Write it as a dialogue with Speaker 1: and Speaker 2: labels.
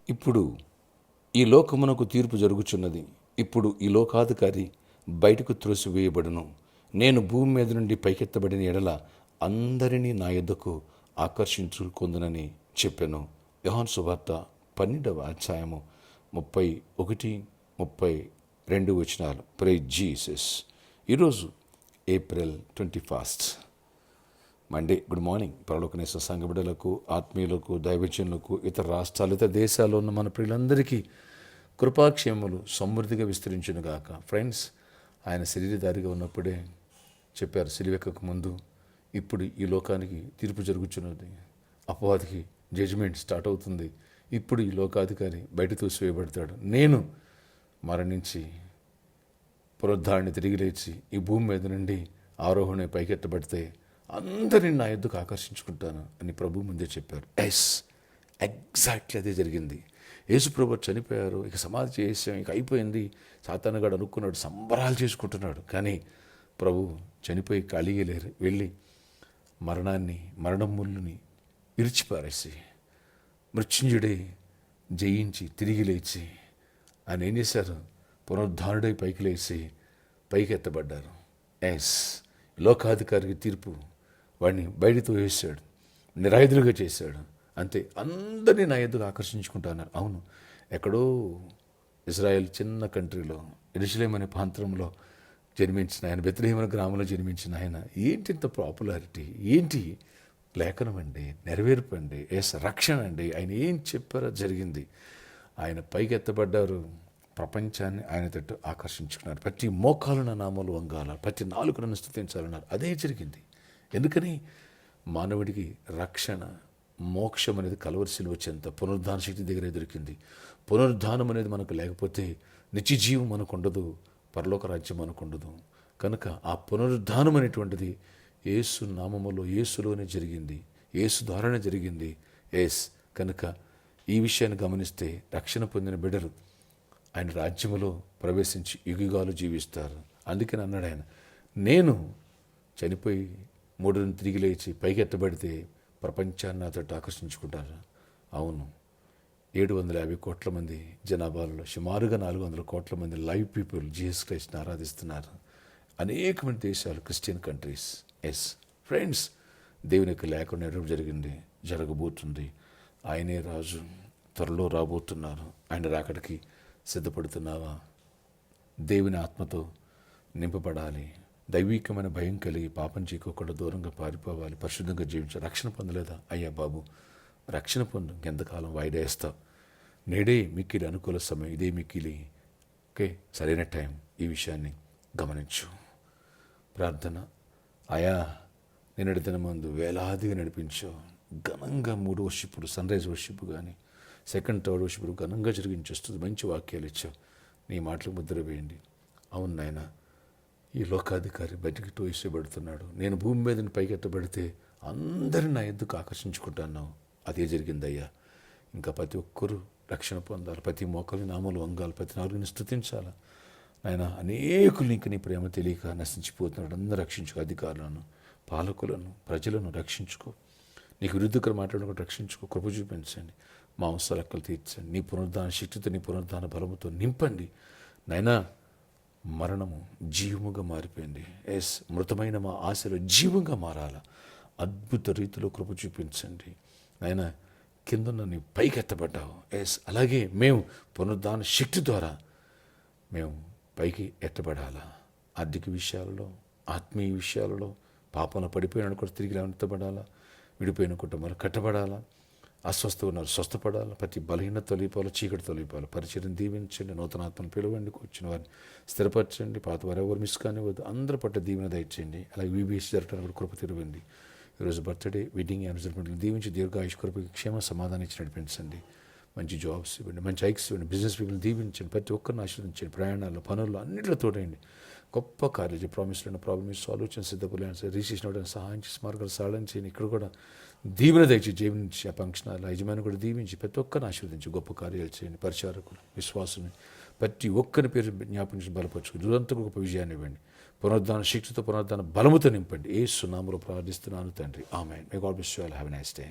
Speaker 1: ఇప్పుడు ఈ లోకమునకు తీర్పు జరుగుచున్నది. ఇప్పుడు ఈ లోకాధికారి బయటకు త్రోసివేయబడును. నేను భూమి మీద నుండి పైకెత్తబడిన ఎడల అందరినీ నా యొద్దకు ఆకర్షించుకొందునని చెప్పాను. యోహాను సువార్త 12వ అధ్యాయము 31, 32 వచనాలు. Praise Jesus. ఈరోజు ఏప్రిల్ 21 మండే. Good morning. పరలోకనేశ్వర సంఘ బిడ్డలకు, ఆత్మీయులకు, దైవజనులకు, ఇతర రాష్ట్రాలు, ఇతర దేశాల్లో ఉన్న మన ప్రియులందరికీ కృపాక్షేమములు సమృద్ధిగా విస్తరించునుగాక. ఫ్రెండ్స్, ఆయన శరీరధారిగా ఉన్నప్పుడే చెప్పారు, సిలువెక్కకు ముందు ఇప్పుడు ఈ లోకానికి తీర్పు జరుగుతున్నది, అపవాదికి జడ్జిమెంట్ స్టార్ట్ అవుతుంది, ఇప్పుడు ఈ లోకాధికారి బయట తోసివేయబడతాడు, నేను మరణించి పునరుద్ధారణి తిరిగి లేచి ఈ భూమి మీద నుండి ఆరోహణ పైకెత్తబడితే అందరిని నా యొద్దకు ఆకర్షించుకుంటాను అని ప్రభు ముందే చెప్పారు. ఎగ్జాక్ట్లీ అదే జరిగింది. యేసుప్రభు చనిపోయారు, ఇక సమాధి చేసాం, ఇక అయిపోయింది, సాతానుగాడు అనుకున్నాడు, సంబరాలు చేసుకుంటున్నాడు. కానీ ప్రభు చనిపోయి ఖాళీగా లేరు, వెళ్ళి మరణం ముళ్ళుని విరిచిపారేసి మృత్యుంజుడై జయించి తిరిగి లేచి ఆయన ఏం చేశారు? పునరుద్ధారుడై పైకి లేచి పైకి ఎత్తబడ్డారు. లోకాధికారికి తీర్పు వాడిని బయటతో వేసాడు, నిరాయుధులుగా చేశాడు. అంతే, అందరినీ నా ఎద్దుకు ఆకర్షించుకుంటున్నారు. అవును, ఎక్కడో ఇజ్రాయెల్ చిన్న కంట్రీలో యెరూషలేము అనే ప్రాంతంలో జన్మించిన ఆయన, బెత్లెహేము అనే గ్రామంలో జన్మించిన ఆయన, ఏంటి ఇంత పాపులారిటీ? ఏంటి లేఖనం అండి, నెరవేర్పు అండి, రక్షణ అండి. ఆయన ఏం చెప్పారో జరిగింది. ఆయన పైకి ఎత్తబడ్డారు, ప్రపంచాన్ని ఆయన తట్టు ఆకర్షించుకున్నారు. ప్రతి మోకాలున నామాలు వంగాల, ప్రతి నాలుకను స్తుతించాలన్నారు. అదే జరిగింది. ఎందుకని? మానవుడికి రక్షణ, మోక్షం అనేది కలవరి సిలువ వచ్చేంత పునరుద్ధాన శక్తి దగ్గరే దొరికింది. పునరుద్ధానం అనేది మనకు లేకపోతే నిత్య జీవం మనకు ఉండదు, పరలోక రాజ్యం మనకు ఉండదు. కనుక ఆ పునరుద్ధానం అనేటువంటిది యేసు నామములో, యేసులోనే జరిగింది, యేసు ద్వారానే జరిగింది. కనుక ఈ విషయాన్ని గమనిస్తే రక్షణ పొందిన బిడ్డలు ఆయన రాజ్యములో ప్రవేశించి యుగాలు జీవిస్తారు. అందుకని అన్నాడు ఆయన, నేను చనిపోయి 3 రోజులు తిరిగి లేచి పైకి ఎత్తబడితే ప్రపంచాన్ని నాతో ఆకర్షించుకుంటారు. అవును, 750 కోట్ల మంది జనాభాలో సుమారుగా 400 కోట్ల మంది లైవ్ పీపుల్ జీసస్ క్రైస్ట్ని ఆరాధిస్తున్నారు. అనేక మంది దేశాలు క్రిస్టియన్ కంట్రీస్. ఫ్రెండ్స్, దేవుని యొక్క లేఖ నెరవేర్పు జరిగింది, జరగబోతుంది. ఆయనే రాజు, త్వరలో రాబోతున్నారు. ఆయన రాకడికి సిద్ధపడుతున్నావా? దేవుని ఆత్మతో నింపబడాలి, దైవికమైన భయం కలిగి పాపం చేయకుండా దూరంగా పారిపోవాలి, పరిశుద్ధంగా జీవించాలి. రక్షణ పొందలేదా? అయ్యా బాబు, రక్షణ పొందు, ఎంతకాలం వాయిదా వేస్తావు? నేడే మిక్కిలి అనుకూల సమయం, ఇదే మిక్కిలి సరైన టైం. ఈ విషయాన్ని గమనించు. ప్రార్థన. ఆయా నిన్నటి దిన ముందు వేలాదిగా నడిపించావు, ఘనంగా 3 వర్షిప్పులు, సన్ రైజ్ వర్షిప్ కానీ సెకండ్, థర్డ్ వర్షిప్ ఘనంగా జరిగించేస్తుంది. మంచి వాక్యాలు ఇచ్చావు, నీ మాటలు ముద్ర వేయండి. అవును నాయన, ఈ లోకాధికారి బయటికి తోసివేయబడుతున్నాడు, నేను భూమి మీద పైకి ఎత్తబడితే అందరిని నా ఎద్దుకు ఆకర్షించుకుంటున్నావు. అదే జరిగిందయ్యా. ఇంకా ప్రతి ఒక్కరూ రక్షణ పొందాలి, ప్రతి మోకాలి నామలు వంగాలి, ప్రతి నాలుగుని స్తుతించాలి. నాయన, అనేకులు నీకు నీ ప్రేమ తెలియక నశించిపోతున్నాడు. అందరూ రక్షించుకో. అధికారులను, పాలకులను, ప్రజలను రక్షించుకో. నీకు విరుద్ధంగా మాట్లాడకుండా రక్షించుకో. కృప చూపించండి, మాంసాలక్కలు తీర్చండి. నీ పునరుద్ధాన శక్తితో, నీ పునరుద్ధాన బలముతో నింపండి. నాయనా, మరణము జీవముగా మారిపోయింది. మృతమైన మా ఆశలు జీవంగా మారాల. అద్భుత రీతిలో కృప చూపించండి. నాయనా, కిందన్న నీ పైకి ఎత్తబడ్డావు. అలాగే మేము పునరుద్ధాన శక్తి ద్వారా మేము పైకి ఎత్తబడాలా. ఆర్థిక విషయాలలో, ఆత్మీయ విషయాలలో పాపంలో పడిపోయిన కూడా తిరిగి ఎత్తబడాలా. విడిపోయిన కుటుంబాలు కట్టబడాలా. అస్వస్థ ఉన్నారు, స్వస్థపడాలి. ప్రతి బలహీనత తొలిపోవాలి, చీకటి తొలిపోవాలి. పరిచయం దీవించండి, నూతనాత్మను పిలవండి, కూర్చున్న వారిని స్థిరపరచండి. పాత వారు ఎవరు మిస్ కానివ్వద్దు, అందరి పట్ల దీవెన దయచేయండి. అలాగే వీబీఎస్ జరగడానికి కూడా కృప తెరవండి. ఈరోజు బర్త్డే, వెడ్డింగ్ యానివర్సరీలు దీవించి దీర్ఘాయుష్ కృపకి క్షేమ సమాధానం ఇచ్చి నడిపించండి. మంచి జాబ్స్ ఇవ్వండి, మంచి ఐక్స్ ఇవ్వండి, బిజినెస్ పీపుల్ దీవించండి. ప్రతి ఒక్కరిని ఆశీర్వదించండి. ప్రయాణాల్లో, పనుల్లో అన్నింటిలో తోడండి. గొప్ప కార్యాలు, ప్రామిస్లను, ప్రాబ్లమ్స్, సాల్యూషన్స్, సిద్ధపడలేదు, రిజిస్ట్రేషన్ అవ్వడానికి సహాయం చేసి మార్గాలు సాధన చేయండి. ఇక్కడ కూడా దీవెన దయచేసి జీవించి ఆ ఫంక్షనాలు యజమాని కూడా దీవించి ప్రతి ఒక్కరిని ఆశీర్వదించి గొప్ప కార్యాలు చేయండి. పరిచారకులు, విశ్వాసుని ప్రతి ఒక్కరి పేరు జ్ఞాపకం బలపరచుకుని దురంతకు గొప్ప విజయాన్ని ఇవ్వండి. పునరుద్ధాన శక్తితో, పునరుద్ధాన బలముతో నింపండి. యేసు నామములో ప్రార్థిస్తున్నాను తండ్రి, ఆమేన్. May God bless you all. Have a nice day.